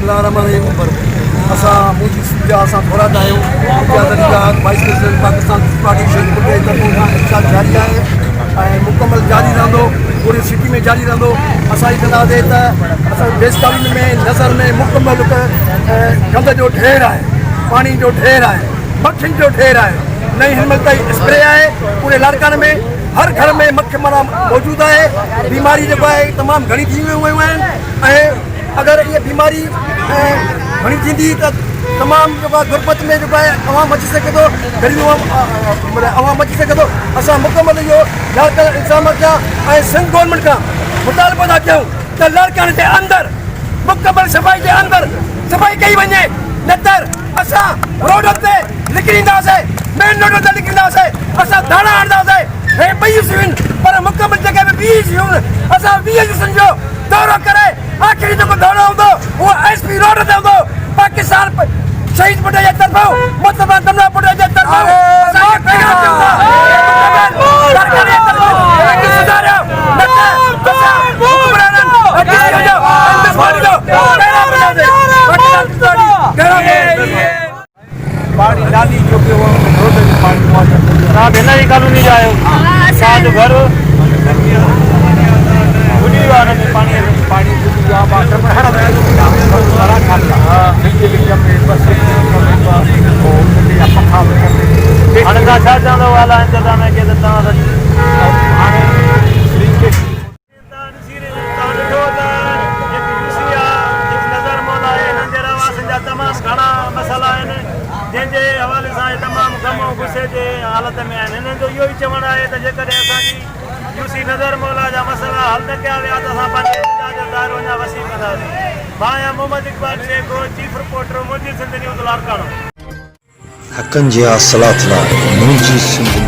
बिस्मिल्लाहिर्रहमानिर्रहीम। असां मुंहिंजी सूजा असां थोरा आहियूं। मुंहिंजा तरीक़ा वाइस प्रेसिडेंट पाकिस्तान पार्टी शहीद जे तरफ़ों खां इख़्तियार जारी आहे ऐं मुकमल जारी रहंदो, पूरी सिटी में जारी रहंदो। असां ई कंदासीं त असां बेस्तारी में नज़र में मुकमल गंद जो ढेर आहे, पानी जो ढेर आहे, मक्खियुनि जो ढेर आहे। नई हिनमल ताईं स्प्रे आहे पूरे लाड़काने में, हर घर में मक्खी माना मौजूदु आहे। बीमारी जेको आहे तमामु घणी थी वियूं आहिनि ऐं अगरि इहा बीमारी घणी थींदी त तमामु जेको आहे गुरबत में जेको आहे अवाम अची सघे थो, ग़रीब अवाम अची सघे थो। असां मुकमल इहो लाड़काना इंतज़ाम खां ऐं सिंध गवर्नमेंट खां मुतालबो था कयूं त लाड़काने जे अंदरि मुकमल सफ़ाई जे अंदरि सफ़ाई कई वञे, न त असां रोड ते निकिरींदासीं, मेन रोड ते निकिरींदासीं, असां धाणा हणंदासीं। हे ॿई आहिनि पर मुकमल जॻह में ॿी शयूं असां 20 जो दौरो करे आख़िरी जेको दौरो हूंदो उहो SP रोड ते हूंदो। पाकिस्तान शहीद पुट जे तरफ़ों मुस्तफा दमला पुट जे तरफ़ों असांखे पैगाम ॾियूं था सरकार जे तरफ़ों सुधारियो, न त असां हुकुमराननि हक़ीक़त जो हिंदुस्तानी जो पैगाम ॾींदासीं। पानी नाली जो कि वो रोड में पानी मौजूद है। आप हिन जी कॉलोनी जा आहियो, तव्हांजो घर बुढ़ी वारनि में पानी हाणे तव्हां छा चवंदव आला इंतज़ाम खे त तव्हां हाणे तमामु घणा मसाला आहिनि जंहिंजे हवाले सां तमामु ग़म ऐं गुस्से जे हालत में आहिनि। हिननि जो इहो ई चवणु आहे त जेकॾहिं असांजी यूसी नज़र मौला जा मसइला हल न कया विया त असां पंहिंजे जो दाइरो अञा वसी कंदासीं। मां आहियां मोहम्मद इक़बाल शेख, चीफ रिपोर्टर मुंहिंजी सिंध न्यूज़ लाड़काना। हक़नि जी असलात लाइ मुंहिंजी सिंध